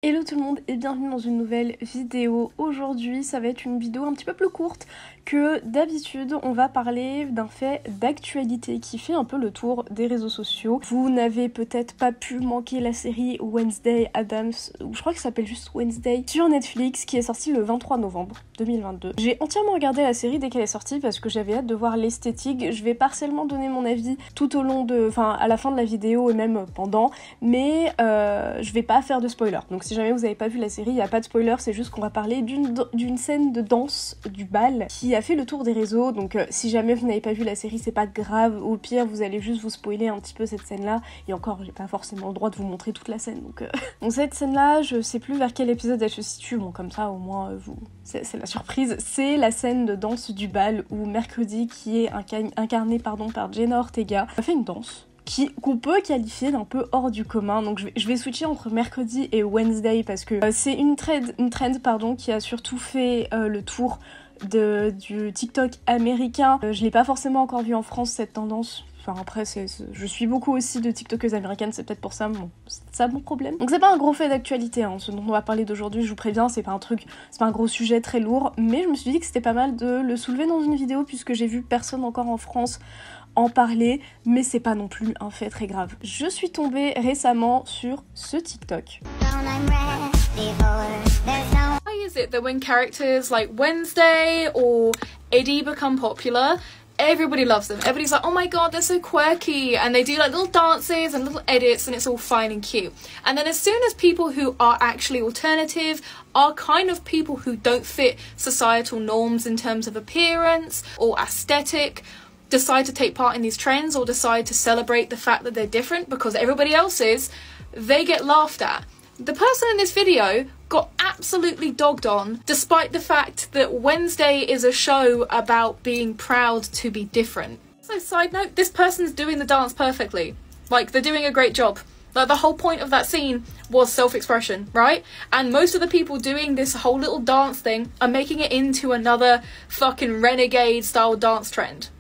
Hello tout le monde et bienvenue dans une nouvelle vidéo. Aujourd'hui ça va être une vidéo un petit peu plus courte que d'habitude. On va parler d'un fait d'actualité qui fait un peu le tour des réseaux sociaux. Vous n'avez peut-être pas pu manquer la série Wednesday Addams, ou je crois que ça s'appelle juste Wednesday, sur Netflix, qui est sortie le 23 novembre 2022. J'ai entièrement regardé la série dès qu'elle est sortie parce que j'avais hâte de voir l'esthétique. Je vais partiellement donner mon avis tout au long de, enfin à la fin de la vidéo et même pendant, mais je vais pas faire de spoiler. Donc si jamais vous avez pas vu la série, il n'y a pas de spoiler, c'est juste qu'on va parler d'une scène de danse du bal qui a fait le tour des réseaux. Donc si jamais vous n'avez pas vu la série, c'est pas grave, au pire vous allez juste vous spoiler un petit peu cette scène là, et encore j'ai pas forcément le droit de vous montrer toute la scène, donc donc cette scène là, je sais plus vers quel épisode elle se situe, bon comme ça au moins c'est la surprise. C'est la scène de danse du bal où Mercredi, qui est incarné par Jenna Ortega, a fait une danse qu'on peut qualifier d'un peu hors du commun. Donc je vais switcher entre mercredi et Wednesday parce que c'est une trend qui a surtout fait le tour du TikTok américain. Je l'ai pas forcément encore vu en France, cette tendance. Enfin après, je suis beaucoup aussi de tiktokeuses américaines, c'est peut-être pour ça, bon, c'est ça mon problème. Donc c'est pas un gros fait d'actualité, hein, ce dont on va parler d'aujourd'hui, je vous préviens, c'est pas un gros sujet très lourd, mais je me suis dit que c'était pas mal de le soulever dans une vidéo puisque j'ai vu personne encore en France en parler, mais c'est pas non plus un fait très grave. Je suis tombée récemment sur ce TikTok. Why is it that when characters like Wednesday or Eddie become popular, everybody loves them? Everybody's like, oh my god, they're so quirky, and they do like little dances and little edits and it's all fine and cute. And then as soon as people who are actually alternative, are kind of people who don't fit societal norms in terms of appearance or aesthetic, decide to take part in these trends or decide to celebrate the fact that they're different because everybody else is, they get laughed at. The person in this video got absolutely dogged on despite the fact that Wednesday is a show about being proud to be different. So side note, this person's doing the dance perfectly. Like, they're doing a great job. Like, the whole point of that scene was self-expression, right? And most of the people doing this whole little dance thing are making it into another fucking renegade style dance trend.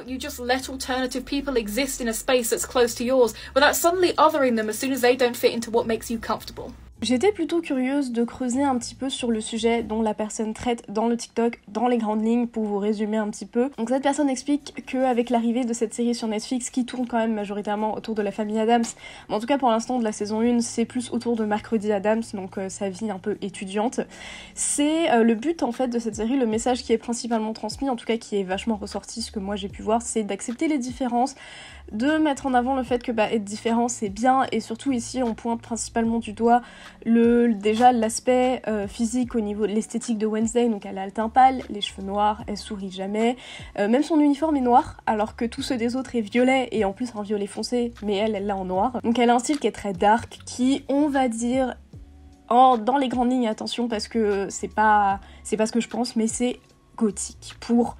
You just let alternative people exist in a space that's close to yours without suddenly othering them as soon as they don't fit into what makes you comfortable. J'étais plutôt curieuse de creuser un petit peu sur le sujet dont la personne traite dans le TikTok, dans les grandes lignes, pour vous résumer un petit peu. Donc cette personne explique qu'avec l'arrivée de cette série sur Netflix, qui tourne quand même majoritairement autour de la famille Addams, mais en tout cas pour l'instant de la saison 1, c'est plus autour de Mercredi Addams, donc sa vie un peu étudiante. C'est le but en fait de cette série, le message qui est principalement transmis, en tout cas qui est vachement ressorti, ce que moi j'ai pu voir, c'est d'accepter les différences, de mettre en avant le fait que être différent c'est bien, et surtout ici on pointe principalement du doigt déjà l'aspect physique au niveau de l'esthétique de Wednesday. Donc elle a le teint pâle, les cheveux noirs, elle sourit jamais, même son uniforme est noir alors que tout ceux des autres est violet, et en plus un violet foncé, mais elle l'a en noir. Donc elle a un style qui est très dark, qui on va dire dans les grandes lignes, attention parce que c'est pas ce que je pense, mais c'est gothique pour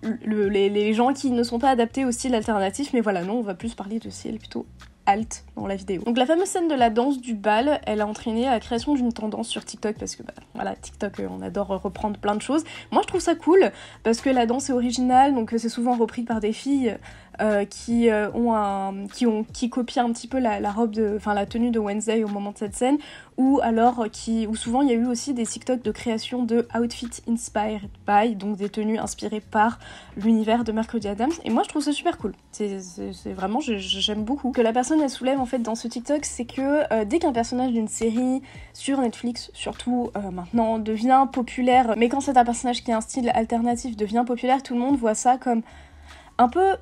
les gens qui ne sont pas adaptés au style alternatif. Mais voilà, non, on va plus parler de style plutôt alt dans la vidéo. Donc la fameuse scène de la danse du bal, elle a entraîné la création d'une tendance sur TikTok, parce que voilà, TikTok on adore reprendre plein de choses. Moi je trouve ça cool parce que la danse est originale, donc c'est souvent repris par des filles qui copient un petit peu la robe la tenue de Wednesday au moment de cette scène, ou alors où souvent il y a eu aussi des TikTok de création de outfits inspired by, donc des tenues inspirées par l'univers de Mercredi Addams, et moi je trouve ça super cool. C'est vraiment, j'aime beaucoup. Que la personne elle soulève en fait dans ce TikTok, c'est que dès qu'un personnage d'une série sur Netflix, surtout maintenant, devient populaire, mais quand c'est un personnage qui a un style alternatif devient populaire, tout le monde voit ça comme un peu,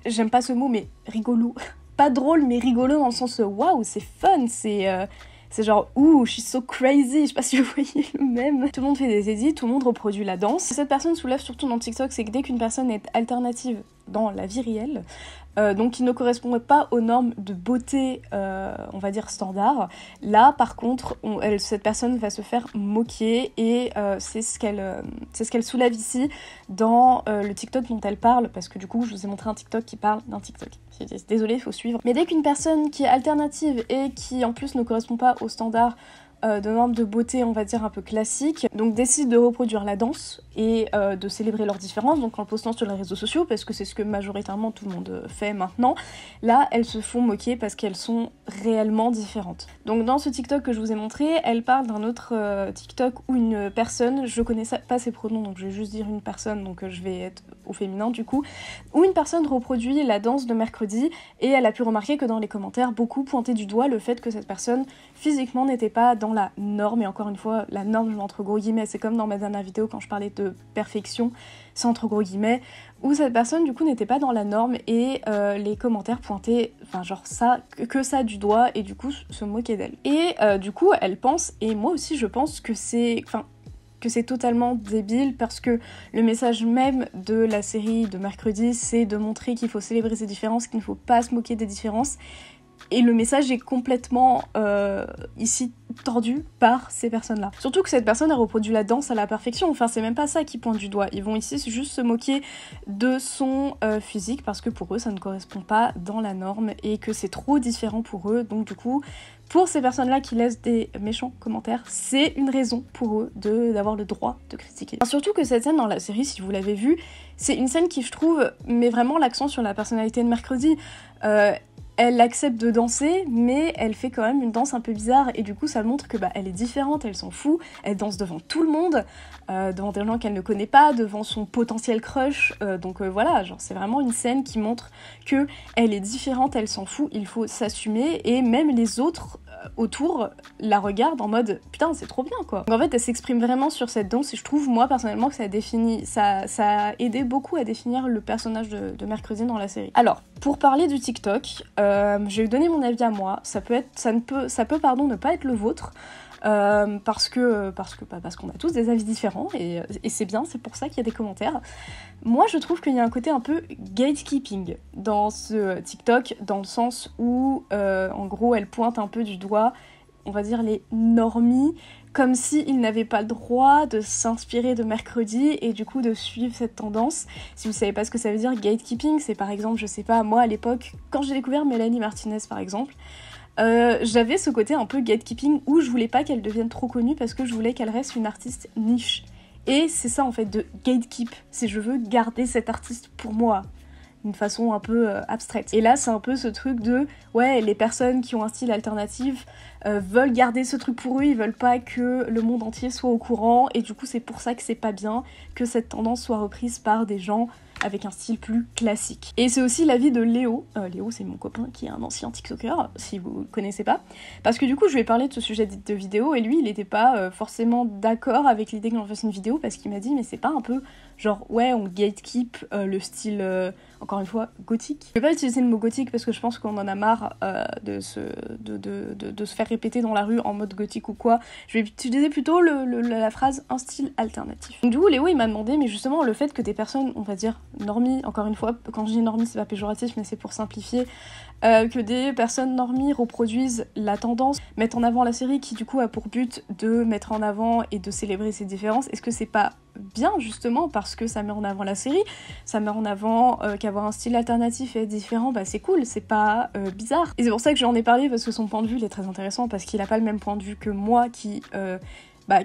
j'aime pas ce mot, mais rigolo. Pas drôle, mais rigolo dans le sens waouh, c'est fun, c'est genre ouh, she's so crazy, je sais pas si vous voyez le même. Tout le monde fait des edits, tout le monde reproduit la danse. Ce que cette personne soulève surtout dans TikTok, c'est que dès qu'une personne est alternative dans la vie réelle, donc qui ne correspondrait pas aux normes de beauté, on va dire standard, là par contre cette personne va se faire moquer, et c'est ce qu'elle soulève ici dans le TikTok dont elle parle, parce que du coup je vous ai montré un TikTok qui parle d'un TikTok. Désolée, il faut suivre. Mais dès qu'une personne qui est alternative et qui en plus ne correspond pas aux standards de normes de beauté, on va dire, un peu classiques, donc décident de reproduire la danse et de célébrer leurs différences, donc en le postant sur les réseaux sociaux, parce que c'est ce que majoritairement tout le monde fait maintenant. Là, elles se font moquer parce qu'elles sont réellement différentes. Donc dans ce TikTok que je vous ai montré, elle parle d'un autre TikTok où une personne, je connais pas ses pronoms, donc je vais juste dire une personne, donc je vais être au féminin du coup, où une personne reproduit la danse de mercredi, et elle a pu remarquer que dans les commentaires, beaucoup pointaient du doigt le fait que cette personne, physiquement, n'était pas dans la norme, et encore une fois, la norme, je mets entre gros guillemets, c'est comme dans ma dernière vidéo quand je parlais de perfection, c'est entre gros guillemets, où cette personne, du coup, n'était pas dans la norme, et les commentaires pointaient, enfin, genre ça, que ça du doigt, et du coup, se moquaient d'elle. Et du coup, elle pense, et moi aussi, je pense que c'est totalement débile parce que le message même de la série de mercredi, c'est de montrer qu'il faut célébrer ses différences, qu'il ne faut pas se moquer des différences. Et le message est complètement ici tordu par ces personnes-là. Surtout que cette personne a reproduit la danse à la perfection, enfin c'est même pas ça qui pointe du doigt. Ils vont ici juste se moquer de son physique parce que pour eux ça ne correspond pas dans la norme et que c'est trop différent pour eux. Donc du coup, pour ces personnes-là qui laissent des méchants commentaires, c'est une raison pour eux d'avoir le droit de critiquer. Enfin, surtout que cette scène dans la série, si vous l'avez vue, c'est une scène qui je trouve met vraiment l'accent sur la personnalité de mercredi. Elle accepte de danser, mais elle fait quand même une danse un peu bizarre, et du coup ça montre que elle est différente, elle s'en fout, elle danse devant tout le monde, devant des gens qu'elle ne connaît pas, devant son potentiel crush, donc voilà, genre c'est vraiment une scène qui montre que elle est différente, elle s'en fout, il faut s'assumer, et même les autres autour la regardent en mode putain c'est trop bien quoi. Donc en fait elle s'exprime vraiment sur cette danse, et je trouve moi personnellement que ça a aidé beaucoup à définir le personnage de mercredi dans la série. Alors pour parler du TikTok, je vais donner mon avis à moi, ça peut ne pas être le vôtre, parce qu'on a tous des avis différents et c'est bien, c'est pour ça qu'il y a des commentaires. Moi je trouve qu'il y a un côté un peu gatekeeping dans ce TikTok, dans le sens où en gros elle pointe un peu du doigt, on va dire, les normies, comme s'ils n'avaient pas le droit de s'inspirer de mercredi et du coup de suivre cette tendance. Si vous savez pas ce que ça veut dire, gatekeeping, c'est par exemple, je sais pas, moi à l'époque, quand j'ai découvert Mélanie Martinez par exemple, j'avais ce côté un peu gatekeeping où je voulais pas qu'elle devienne trop connue parce que je voulais qu'elle reste une artiste niche. Et c'est ça en fait de gatekeep, c'est je veux garder cette artiste pour moi, d'une façon un peu abstraite. Et là c'est un peu ce truc de ouais, les personnes qui ont un style alternatif veulent garder ce truc pour eux, ils veulent pas que le monde entier soit au courant, et du coup c'est pour ça que c'est pas bien que cette tendance soit reprise par des gens avec un style plus classique. Et c'est aussi l'avis de Léo. Léo, c'est mon copain qui est un ancien TikToker, si vous connaissez pas. Parce que du coup, je lui ai parlé de ce sujet de vidéo, et lui, il était pas forcément d'accord avec l'idée que j'en fasse une vidéo, parce qu'il m'a dit, mais c'est pas un peu genre, ouais, on gatekeep le style, encore une fois, gothique. Je vais pas utiliser le mot gothique parce que je pense qu'on en a marre de se faire répéter dans la rue en mode gothique ou quoi. Je vais utiliser plutôt la phrase un style alternatif. Donc, du coup, Léo, il m'a demandé, mais justement, le fait que des personnes, on va dire, normies, encore une fois, quand je dis normies, c'est pas péjoratif, mais c'est pour simplifier, que des personnes normies reproduisent la tendance, mettent en avant la série qui du coup a pour but de mettre en avant et de célébrer ses différences. Est-ce que c'est pas bien justement parce que ça met en avant la série, ça met en avant qu'avoir un style alternatif et être différent, bah c'est cool, c'est pas bizarre. Et c'est pour ça que j'en ai parlé, parce que son point de vue il est très intéressant, parce qu'il a pas le même point de vue que moi qui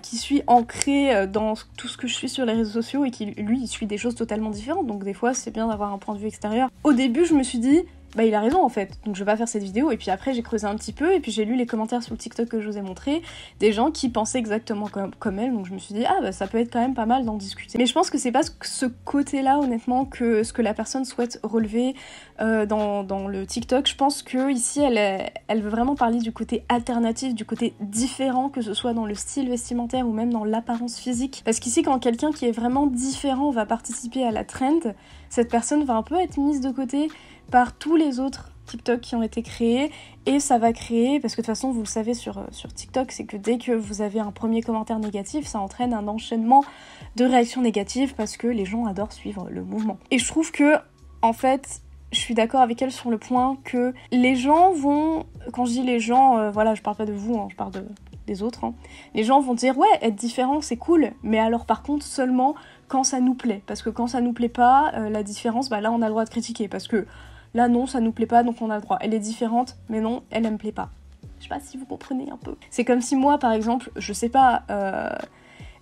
suis ancrée dans tout ce que je suis sur les réseaux sociaux, et qui lui il suit des choses totalement différentes, donc des fois c'est bien d'avoir un point de vue extérieur. Au début je me suis dit bah il a raison en fait, donc je vais pas faire cette vidéo, et puis après j'ai creusé un petit peu, et puis j'ai lu les commentaires sur le TikTok que je vous ai montré, des gens qui pensaient exactement comme elle, donc je me suis dit ah bah ça peut être quand même pas mal d'en discuter. Mais je pense que c'est pas ce côté-là honnêtement que ce que la personne souhaite relever dans le TikTok. Je pense que ici elle veut vraiment parler du côté alternatif, du côté différent, que ce soit dans le style vestimentaire ou même dans l'apparence physique, parce qu'ici quand quelqu'un qui est vraiment différent va participer à la trend, cette personne va un peu être mise de côté par tous les autres TikTok qui ont été créés, et ça va créer, parce que de toute façon vous le savez sur TikTok, c'est que dès que vous avez un premier commentaire négatif, ça entraîne un enchaînement de réactions négatives parce que les gens adorent suivre le mouvement. Et je trouve que en fait je suis d'accord avec elle sur le point que les gens vont, quand je dis les gens, voilà, je parle pas de vous, hein, je parle des autres, hein. Les gens vont dire ouais, être différent c'est cool, mais alors par contre seulement quand ça nous plaît, parce que quand ça nous plaît pas, la différence, bah là on a le droit de critiquer, parce que là non ça nous plaît pas donc on a le droit, elle est différente mais non elle me plaît pas. Je sais pas si vous comprenez un peu. C'est comme si moi, par exemple, je sais pas...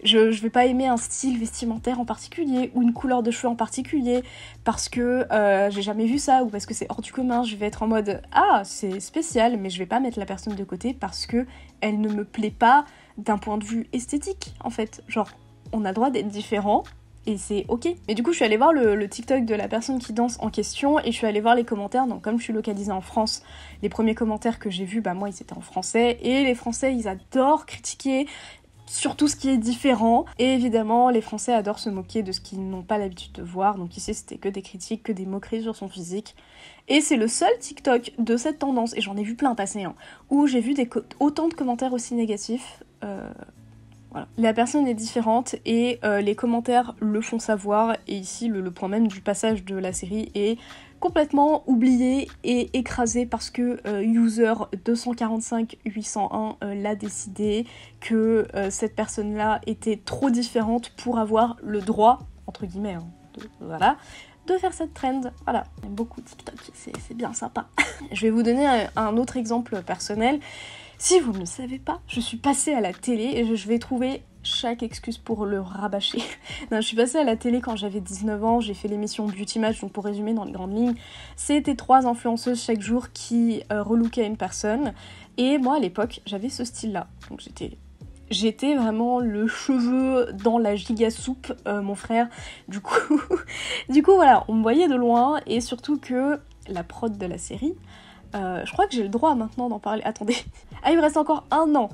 Je vais pas aimer un style vestimentaire en particulier ou une couleur de cheveux en particulier parce que j'ai jamais vu ça ou parce que c'est hors du commun. Je vais être en mode ah c'est spécial, mais je vais pas mettre la personne de côté parce que elle ne me plaît pas d'un point de vue esthétique en fait. Genre on a le droit d'être différent et c'est ok. Mais du coup je suis allée voir le TikTok de la personne qui danse en question et je suis allée voir les commentaires. Donc comme je suis localisée en France, les premiers commentaires que j'ai vus, bah moi ils étaient en français et les Français ils adorent critiquer sur tout ce qui est différent. Et évidemment, les Français adorent se moquer de ce qu'ils n'ont pas l'habitude de voir. Donc ici, c'était que des critiques, que des moqueries sur son physique. Et c'est le seul TikTok de cette tendance, et j'en ai vu plein passer, hein, où j'ai vu autant de commentaires aussi négatifs. Voilà. La personne est différente et les commentaires le font savoir. Et ici, le point même du passage de la série est complètement oublié et écrasé parce que user 245-801 l'a décidé que cette personne-là était trop différente pour avoir le droit, entre guillemets, hein, de faire cette trend. Voilà, j'aime beaucoup TikTok, c'est bien sympa. Je vais vous donner un autre exemple personnel. Si vous ne le savez pas, je suis passée à la télé et je vais trouver chaque excuse pour le rabâcher. Non, je suis passée à la télé quand j'avais 19 ans, j'ai fait l'émission Beauty Match, donc pour résumer dans les grandes lignes, c'était 3 influenceuses chaque jour qui relookaient une personne, et moi à l'époque j'avais ce style-là, donc j'étais vraiment le cheveu dans la giga soupe, mon frère, du coup voilà, on me voyait de loin, et surtout que la prod de la série, je crois que j'ai le droit maintenant d'en parler. Attendez. Ah, il me reste encore 1 an.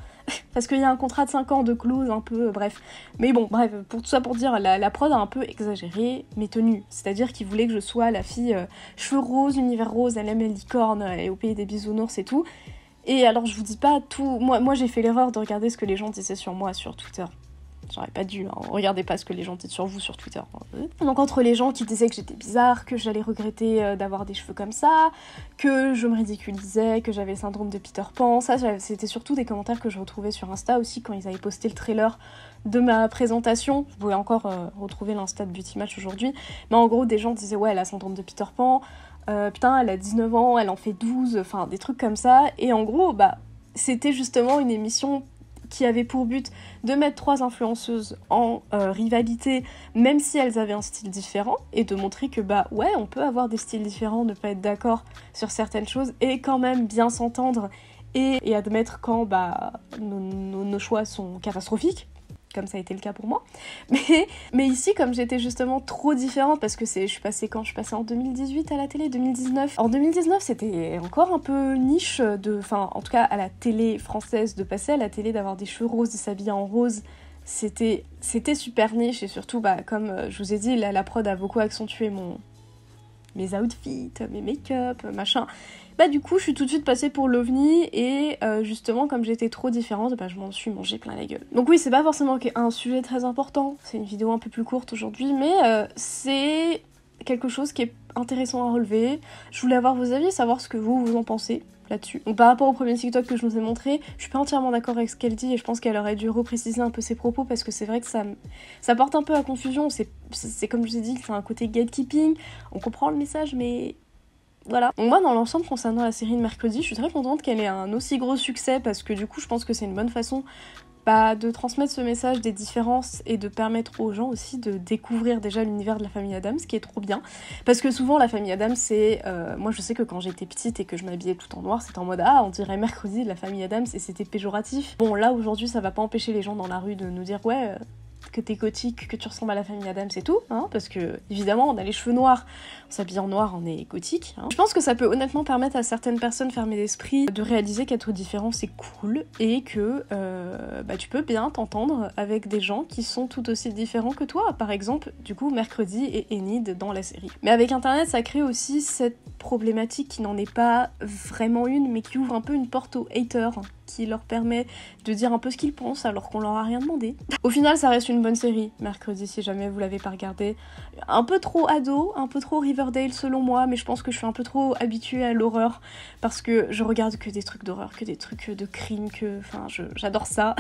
Parce qu'il y a un contrat de 5 ans de clause un peu, bref. Mais bon, bref, pour tout ça pour dire, la prod a un peu exagéré mes tenues. C'est-à-dire qu'il voulait que je sois la fille cheveux roses, univers rose, elle aime les licornes et au pays des bisounours et tout. Et alors je vous dis pas tout... Moi j'ai fait l'erreur de regarder ce que les gens disaient sur moi sur Twitter. J'aurais pas dû, hein. Regardez pas ce que les gens disent sur vous sur Twitter. Donc entre les gens qui disaient que j'étais bizarre, que j'allais regretter d'avoir des cheveux comme ça, que je me ridiculisais, que j'avais le syndrome de Peter Pan, ça c'était surtout des commentaires que je retrouvais sur Insta aussi quand ils avaient posté le trailer de ma présentation. Vous pouvez encore retrouver l'Insta de Beauty Match aujourd'hui. Mais en gros des gens disaient ouais elle a le syndrome de Peter Pan, putain elle a 19 ans, elle en fait 12, enfin des trucs comme ça. Et en gros bah c'était justement une émission qui avait pour but de mettre 3 influenceuses en rivalité, même si elles avaient un style différent, et de montrer que bah ouais, on peut avoir des styles différents, ne pas être d'accord sur certaines choses, et quand même bien s'entendre, et admettre quand bah nos choix sont catastrophiques, comme ça a été le cas pour moi. Mais ici, comme j'étais justement trop différente, parce que je suis passée en 2018 à la télé, 2019. En 2019, c'était encore un peu niche, en tout cas à la télé française, de passer à la télé, d'avoir des cheveux roses, de s'habiller en rose. C'était super niche, et surtout, bah, comme je vous ai dit, la prod a beaucoup accentué mes outfits, mes make-up, machin. Bah du coup je suis tout de suite passée pour l'ovni et justement comme j'étais trop différente, bah je m'en suis mangé plein la gueule. Donc oui c'est pas forcément un sujet très important, c'est une vidéo un peu plus courte aujourd'hui, mais c'est quelque chose qui est intéressant à relever. Je voulais avoir vos avis, savoir ce que vous en pensez là-dessus. Donc par rapport au premier TikTok que je vous ai montré, je suis pas entièrement d'accord avec ce qu'elle dit et je pense qu'elle aurait dû repréciser un peu ses propos parce que c'est vrai que ça porte un peu à confusion, c'est comme je vous ai dit, c'est un côté gatekeeping, on comprend le message mais... Voilà. Donc moi dans l'ensemble concernant la série de mercredi, je suis très contente qu'elle ait un aussi gros succès parce que du coup je pense que c'est une bonne façon de transmettre ce message des différences et de permettre aux gens aussi de découvrir déjà l'univers de la famille Addams, ce qui est trop bien. Parce que souvent la famille Addams c'est... moi je sais que quand j'étais petite et que je m'habillais tout en noir, c'était en mode ah on dirait mercredi de la famille Addams et c'était péjoratif. Bon là aujourd'hui ça va pas empêcher les gens dans la rue de nous dire ouais... que t'es gothique, que tu ressembles à la famille Addams et tout, hein, parce que évidemment on a les cheveux noirs, on s'habille en noir, on est gothique. Hein. Je pense que ça peut honnêtement permettre à certaines personnes fermées d'esprit de réaliser qu'être différent c'est cool et que tu peux bien t'entendre avec des gens qui sont tout aussi différents que toi. Par exemple, du coup, Mercredi et Enid dans la série. Mais avec Internet, ça crée aussi cette problématique qui n'en est pas vraiment une, mais qui ouvre un peu une porte aux haters, qui leur permet de dire un peu ce qu'ils pensent alors qu'on leur a rien demandé. Au final, ça reste une bonne série, Mercredi, si jamais vous l'avez pas regardé. Un peu trop ado, un peu trop Riverdale selon moi, mais je pense que je suis un peu trop habituée à l'horreur parce que je regarde que des trucs d'horreur, que des trucs de crime, j'adore ça.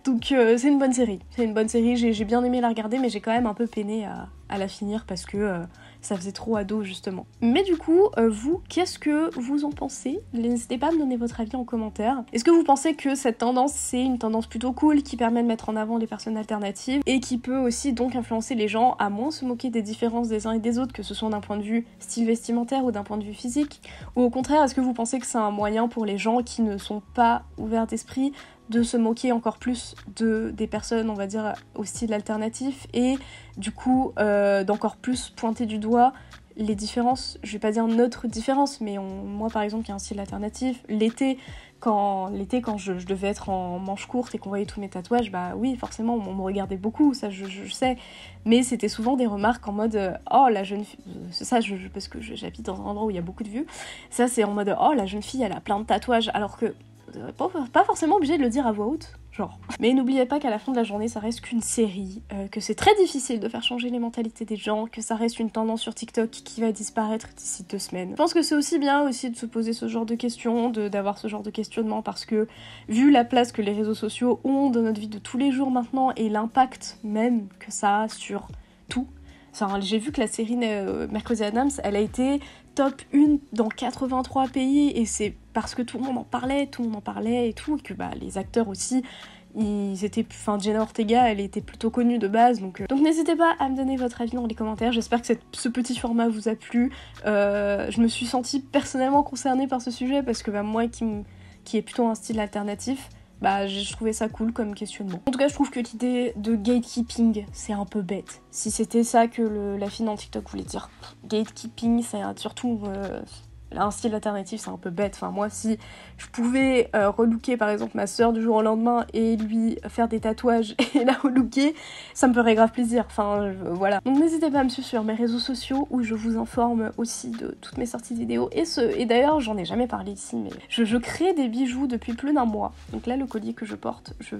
Donc c'est une bonne série, j'ai bien aimé la regarder, mais j'ai quand même un peu peiné à la finir parce que ça faisait trop ado justement. Mais du coup, vous, qu'est-ce que vous en pensez? N'hésitez pas à me donner votre avis en commentaire. Est-ce que vous pensez que cette tendance, c'est une tendance plutôt cool qui permet de mettre en avant les personnes alternatives et qui peut aussi donc influencer les gens à moins se moquer des différences des uns et des autres, que ce soit d'un point de vue style vestimentaire ou d'un point de vue physique? Ou au contraire, est-ce que vous pensez que c'est un moyen pour les gens qui ne sont pas ouverts d'esprit de se moquer encore plus des personnes, on va dire, au style alternatif et du coup d'encore plus pointer du doigt les différences, je vais pas dire notre différence, mais moi par exemple qui a un style alternatif, l'été quand je devais être en manche courte et qu'on voyait tous mes tatouages, bah oui forcément on me regardait beaucoup, ça je sais, mais c'était souvent des remarques en mode oh la jeune fille, ça parce que j'habite dans un endroit où il y a beaucoup de vues, ça c'est en mode oh la jeune fille elle a plein de tatouages, alors que pas forcément obligé de le dire à voix haute, genre. Mais n'oubliez pas qu'à la fin de la journée, ça reste qu'une série, que c'est très difficile de faire changer les mentalités des gens, que ça reste une tendance sur TikTok qui va disparaître d'ici 2 semaines. Je pense que c'est aussi bien aussi de se poser ce genre de questions, d'avoir ce genre de questionnement, parce que vu la place que les réseaux sociaux ont dans notre vie de tous les jours maintenant, et l'impact même que ça a sur tout. Enfin, j'ai vu que la série Mercredi Addams, elle a été top 1 dans 83 pays, et c'est parce que tout le monde en parlait et tout, et que bah, les acteurs aussi, ils étaient... Enfin, Jenna Ortega, elle était plutôt connue de base, donc n'hésitez pas à me donner votre avis dans les commentaires, j'espère que ce petit format vous a plu. Je me suis sentie personnellement concernée par ce sujet, parce que bah, moi qui est plutôt un style alternatif, bah je trouvais ça cool comme questionnement. En tout cas je trouve que l'idée de gatekeeping c'est un peu bête. Si c'était ça que la fille dans TikTok voulait dire, gatekeeping c'est surtout un style alternatif, c'est un peu bête. Enfin moi si je pouvais relooker par exemple ma soeur du jour au lendemain et lui faire des tatouages et la relooker, ça me ferait grave plaisir. Enfin voilà. Donc n'hésitez pas à me suivre sur mes réseaux sociaux où je vous informe aussi de toutes mes sorties de vidéos. Et d'ailleurs j'en ai jamais parlé ici, mais je crée des bijoux depuis plus d'1 mois. Donc là le collier que je porte, je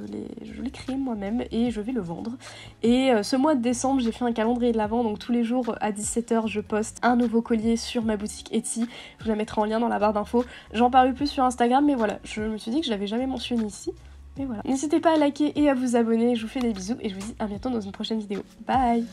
l'ai créé moi-même et je vais le vendre. Et ce mois de décembre j'ai fait un calendrier de l'Avent, donc tous les jours à 17h je poste un nouveau collier sur ma boutique Etsy. Je vous la mettrai en lien dans la barre d'infos. J'en parle plus sur Instagram, mais voilà, je me suis dit que je l'avais jamais mentionné ici. Mais voilà. N'hésitez pas à liker et à vous abonner, je vous fais des bisous et je vous dis à bientôt dans une prochaine vidéo. Bye!